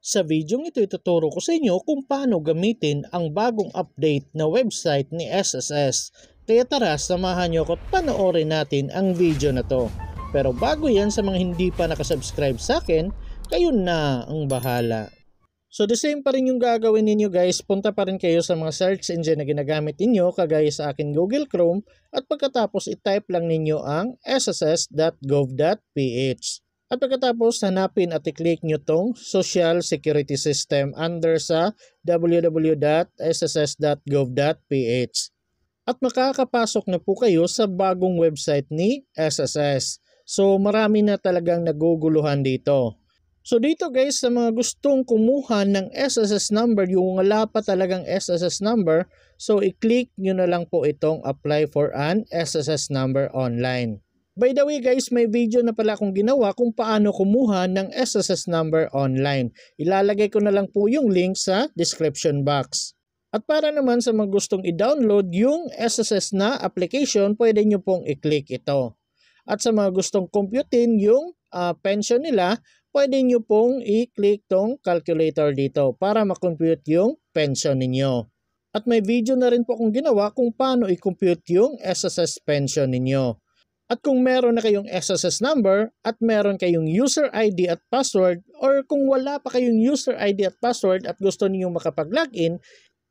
Sa videong ito, ituturo ko sa inyo kung paano gamitin ang bagong update na website ni SSS. Kaya tara, samahan nyo ako at panoorin natin ang video na to. Pero bago yan, sa mga hindi pa nakasubscribe sa akin, kayo na ang bahala. So the same pa rin yung gagawin ninyo guys, punta pa rin kayo sa mga search engine na ginagamit ninyo kagaya sa akin Google Chrome at pagkatapos i-type lang ninyo ang sss.gov.ph. At pagkatapos hanapin at i-click nyo tong Social Security System under sa www.sss.gov.ph. At makakapasok na po kayo sa bagong website ni SSS. So marami na talagang naguguluhan dito. So dito guys, sa mga gustong kumuha ng SSS number, yung wala pa talagang SSS number, so i-click nyo na lang po itong apply for an SSS number online. By the way guys, may video na pala akong ginawa kung paano kumuha ng SSS number online. Ilalagay ko na lang po yung link sa description box. At para naman sa mga gustong i-download yung SSS na application, pwede nyo pong i-click ito. At sa mga gustong computein yung pension nila, pwede nyo pong i-click tong calculator dito para makompute yung pension ninyo. At may video na rin po akong ginawa kung paano i-compute yung SSS pension ninyo. At kung meron na kayong SSS number at meron kayong user ID at password, or kung wala pa kayong user ID at password at gusto niyo makapag-login,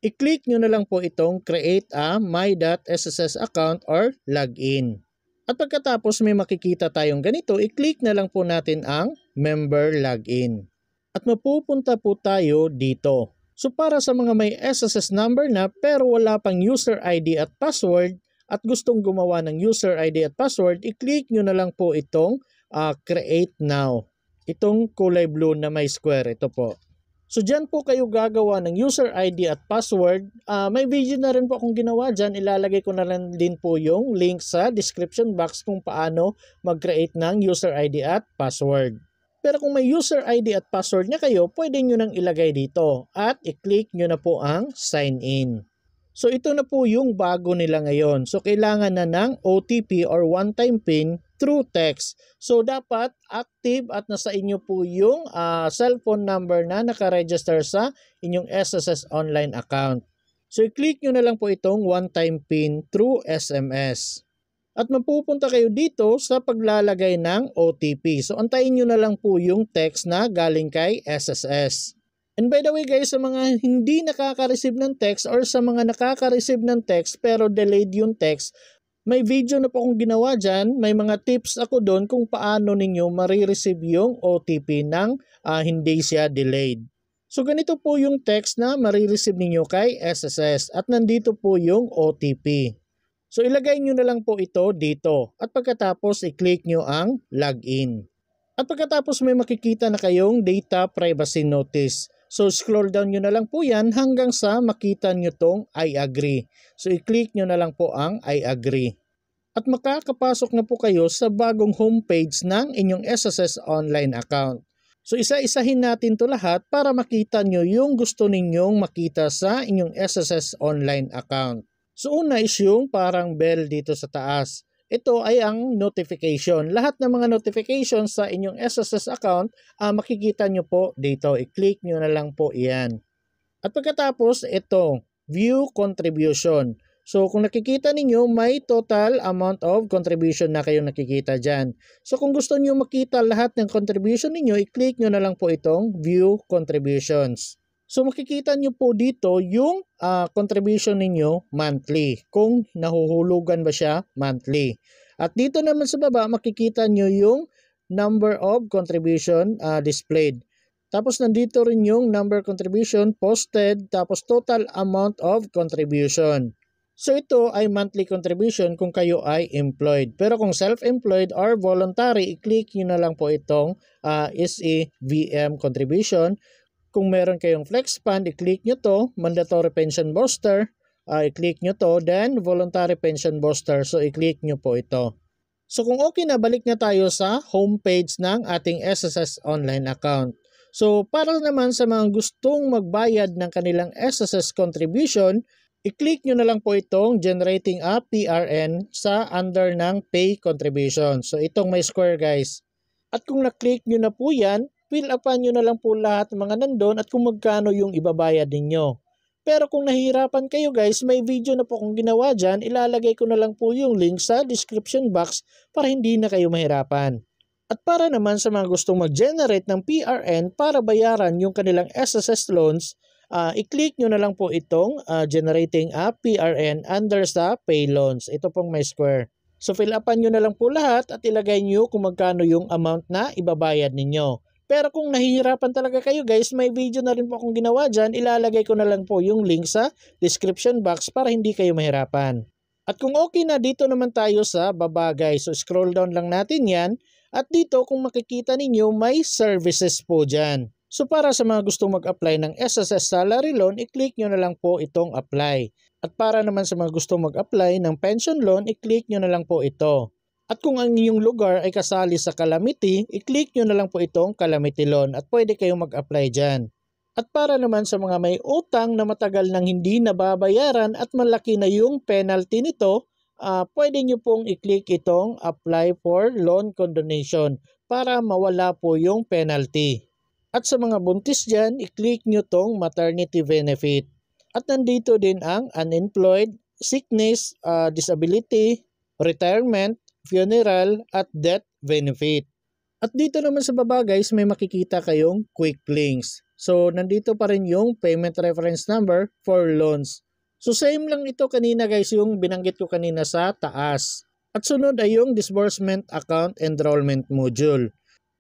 i-click nyo na lang po itong create a my.sss account or login. At pagkatapos may makikita tayong ganito, i-click na lang po natin ang member login. At mapupunta po tayo dito. So para sa mga may SSS number na pero wala pang user ID at password at gustong gumawa ng user ID at password, i-click nyo na lang po itong create now. Itong kulay blue na may square, ito po. So dyan po kayo gagawa ng user ID at password. May video na rin po akong ginawa dyan. Ilalagay ko na rin din po yung link sa description box kung paano mag-create ng user ID at password. Pero kung may user ID at password na kayo, pwede nyo nang ilagay dito at i-click nyo na po ang sign in. So ito na po yung bago nila ngayon. So kailangan na ng OTP or one-time PIN through text. So dapat active at nasa inyo po yung cellphone number na nakaregister sa inyong SSS online account. So i-click nyo na lang po itong one-time PIN through SMS. At mapupunta kayo dito sa paglalagay ng OTP. So antayin nyo na lang po yung text na galing kay SSS. And by the way guys, sa mga hindi nakaka-receive ng text or sa mga nakaka-receive ng text pero delayed yung text, may video na po akong ginawa dyan. May mga tips ako doon kung paano ninyo marireceive yung OTP ng hindi siya delayed. So ganito po yung text na marireceive ninyo kay SSS at nandito po yung OTP. So ilagay nyo na lang po ito dito at pagkatapos i-click nyo ang login. At pagkatapos may makikita na kayong data privacy notice. So scroll down nyo na lang po yan hanggang sa makita nyo tong I agree. So i-click nyo na lang po ang I agree. At makakapasok na po kayo sa bagong homepage ng inyong SSS online account. So isa-isahin natin to lahat para makita nyo yung gusto ninyong makita sa inyong SSS online account. So una is yung parang bell dito sa taas. Ito ay ang notification. Lahat ng mga notifications sa inyong SSS account, makikita nyo po dito. I-click nyo na lang po iyan. At pagkatapos, ito, view contribution. So kung nakikita ninyo, may total amount of contribution na kayong nakikita dyan. So kung gusto nyo makita lahat ng contribution ninyo, i-click nyo na lang po itong view contributions. So makikita nyo po dito yung contribution ninyo monthly, kung nahuhulugan ba siya monthly. At dito naman sa baba makikita nyo yung number of contribution displayed. Tapos nandito rin yung number contribution posted, tapos total amount of contribution. So ito ay monthly contribution kung kayo ay employed. Pero kung self-employed or voluntary, i-click nyo na lang po itong SEVM contribution. Kung meron kayong flex fund, i-click nyo to. Mandatory pension booster, i-click nyo to. Then, voluntary pension booster. So, i-click nyo po ito. So, kung okay na, balik na tayo sa homepage ng ating SSS online account. So, para naman sa mga gustong magbayad ng kanilang SSS contribution, i-click nyo na lang po itong generating a PRN sa under ng pay contribution. So, itong may square guys. At kung na-click nyo na po yan, fill upan nyo na lang po lahat ng mga nandun at kung magkano yung ibabayad ninyo. Pero kung nahihirapan kayo guys, may video na po akong ginawa dyan, ilalagay ko na lang po yung link sa description box para hindi na kayo mahirapan. At para naman sa mga gustong mag-generate ng PRN para bayaran yung kanilang SSS loans, i-click nyo na lang po itong generating a PRN under sa pay loans. Ito pong may square. So fill upan nyo na lang po lahat at ilagay nyo kung magkano yung amount na ibabayad ninyo. Pero kung nahihirapan talaga kayo guys, may video na rin po akong ginawa dyan. Ilalagay ko na lang po yung link sa description box para hindi kayo mahirapan. At kung okay na, dito naman tayo sa baba guys. So scroll down lang natin yan. At dito kung makikita ninyo may services po dyan. So para sa mga gustong mag-apply ng SSS salary loan, i-click nyo na lang po itong apply. At para naman sa mga gustong mag-apply ng pension loan, i-click nyo na lang po ito. At kung ang inyong lugar ay kasali sa calamity, i-click nyo na lang po itong calamity loan at pwede kayong mag-apply dyan. At para naman sa mga may utang na matagal nang hindi nababayaran at malaki na yung penalty nito, pwede nyo pong i-click itong apply for loan condonation para mawala po yung penalty. At sa mga buntis dyan, i-click nyo tong maternity benefit. At nandito din ang unemployed, sickness, disability, retirement, funeral, at death benefit. At dito naman sa baba guys, may makikita kayong quick links. So nandito pa rin yung payment reference number for loans. So same lang ito kanina guys, yung binanggit ko kanina sa taas. At sunod ay yung disbursement account enrollment module.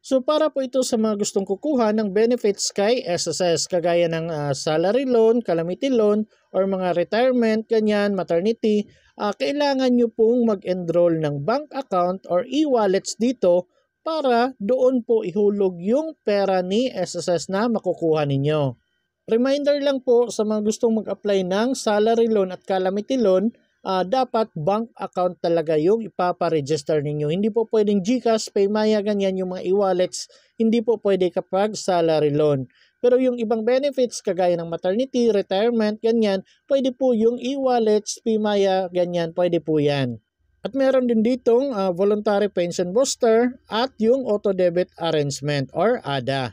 So para po ito sa mga gustong kukuha ng benefits kay SSS kagaya ng salary loan, calamity loan, or mga retirement, ganyan, maternity, kailangan nyo pong mag-enroll ng bank account or e-wallets dito para doon po ihulog yung pera ni SSS na makukuha ninyo. Reminder lang po sa mga gustong mag-apply ng salary loan at calamity loan, dapat bank account talaga yung ipaparegister ninyo. Hindi po pwedeng GCash, Paymaya, ganyan yung mga e-wallets. Hindi po pwede kapag salary loan. Pero yung ibang benefits kagaya ng maternity, retirement, ganyan, pwede po yung e-wallets, Paymaya, ganyan, pwede po yan. At meron din ditong voluntary pension booster at yung auto debit arrangement or ADA.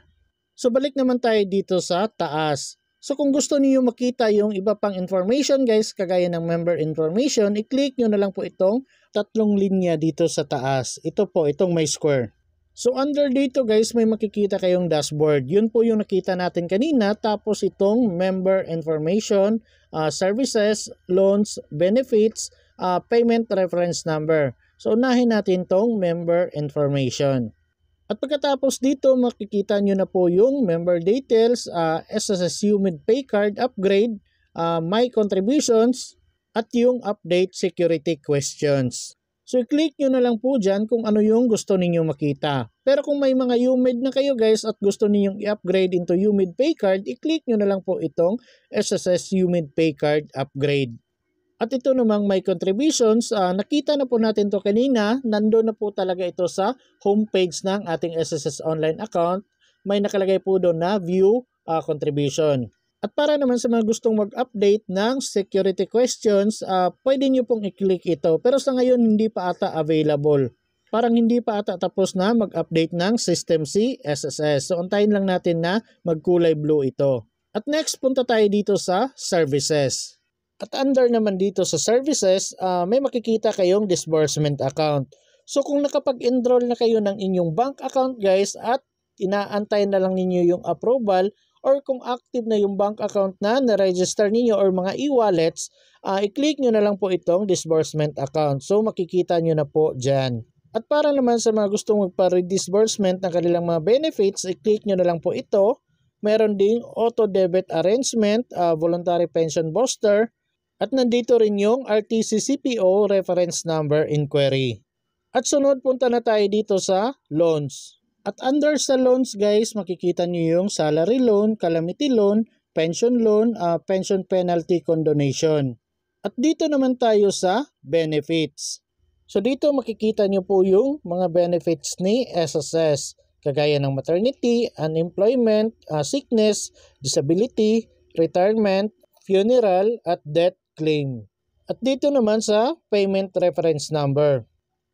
So balik naman tayo dito sa taas. So kung gusto niyo makita yung iba pang information guys, kagaya ng member information, i-click nyo na lang po itong tatlong linya dito sa taas. Ito po, itong may square. So under dito guys, may makikita kayong dashboard. Yun po yung nakita natin kanina. Tapos itong member information, services, loans, benefits, payment reference number. So unahin natin tong member information. At pagkatapos dito, makikita nyo na po yung member details, SSS UMID Pay Card Upgrade, My Contributions, at yung Update Security Questions. So i-click nyo na lang po dyan kung ano yung gusto ninyong makita. Pero kung may mga UMID na kayo guys at gusto ninyong i-upgrade into UMID Pay Card, i-click nyo na lang po itong SSS UMID Pay Card Upgrade. At ito namang may contributions, nakita na po natin to kanina, nandun na po talaga ito sa homepage ng ating SSS online account. May nakalagay po doon na view contribution. At para naman sa mga gustong mag-update ng security questions, pwede nyo pong i-click ito. Pero sa ngayon hindi pa ata available. Parang hindi pa ata tapos na mag-update ng System C SSS. So antayin lang natin na magkulay blue ito. At next punta tayo dito sa services. At under naman dito sa services, may makikita kayong disbursement account. So kung nakapag-enroll na kayo ng inyong bank account guys at inaantay na lang ninyo yung approval or kung active na yung bank account na na-register ninyo or mga e-wallets, i-click nyo na lang po itong disbursement account. So makikita nyo na po dyan. At para naman sa mga gustong magpa-redisbursement ng kanilang mga benefits, i-click nyo na lang po ito. Meron ding auto debit arrangement, voluntary pension booster, at nandito rin yung RTC-CPO reference number inquiry. At sunod punta na tayo dito sa loans. At under sa loans guys, makikita nyo yung salary loan, calamity loan, pension loan, pension penalty condonation. At dito naman tayo sa benefits. So dito makikita nyo po yung mga benefits ni SSS. Kagaya ng maternity, unemployment, sickness, disability, retirement, funeral, at death claim. At dito naman sa payment reference number.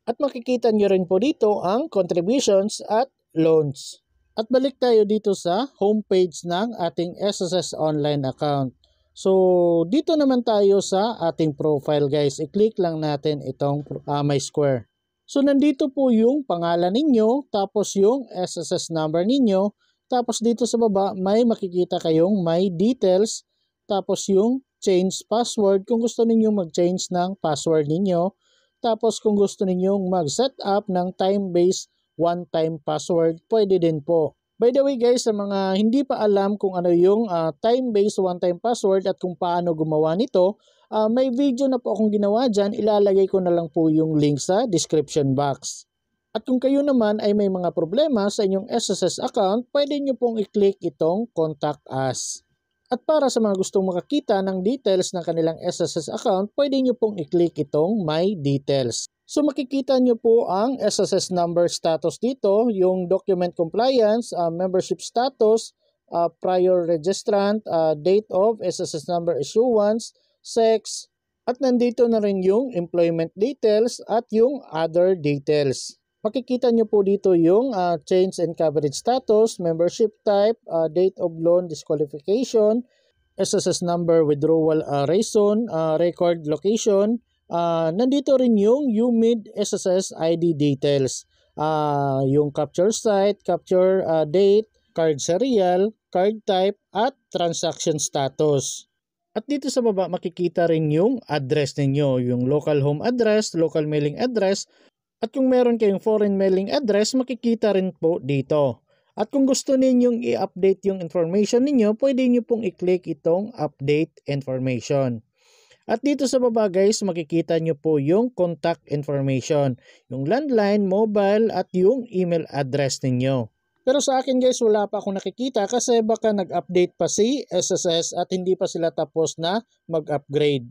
At makikita nyo rin po dito ang contributions at loans. At balik tayo dito sa homepage ng ating SSS online account. So dito naman tayo sa ating profile guys. I-click lang natin itong my square. So nandito po yung pangalan ninyo, tapos yung SSS number ninyo, tapos dito sa baba may makikita kayong my details, tapos yung change password kung gusto ninyong mag-change ng password ninyo, tapos kung gusto ninyong mag-set up ng time-based one-time password, pwede din po. By the way guys, sa mga hindi pa alam kung ano yung time-based one-time password at kung paano gumawa nito, may video na po akong ginawa dyan, ilalagay ko na lang po yung link sa description box. At kung kayo naman ay may mga problema sa inyong SSS account, pwede nyo pong i-click itong Contact Us. At para sa mga gustong makakita ng details ng kanilang SSS account, pwede nyo pong i-click itong My Details. So makikita nyo po ang SSS number status dito, yung document compliance, membership status, prior registrant, date of SSS number issuance, sex, at nandito na rin yung employment details at yung other details. Makikita nyo po dito yung change and coverage status, membership type, date of loan disqualification, SSS number withdrawal reason, record location. Nandito rin yung UMID SSS ID details, yung capture site, capture date, card serial, card type, at transaction status. At dito sa baba makikita rin yung address ninyo, yung local home address, local mailing address, at kung meron kayong foreign mailing address, makikita rin po dito. At kung gusto ninyong i-update yung information ninyo, pwede nyo pong i-click itong update information. At dito sa baba guys, makikita nyo po yung contact information, yung landline, mobile, at yung email address ninyo. Pero sa akin guys, wala pa akong nakikita kasi baka nag-update pa si SSS at hindi pa sila tapos na mag-upgrade.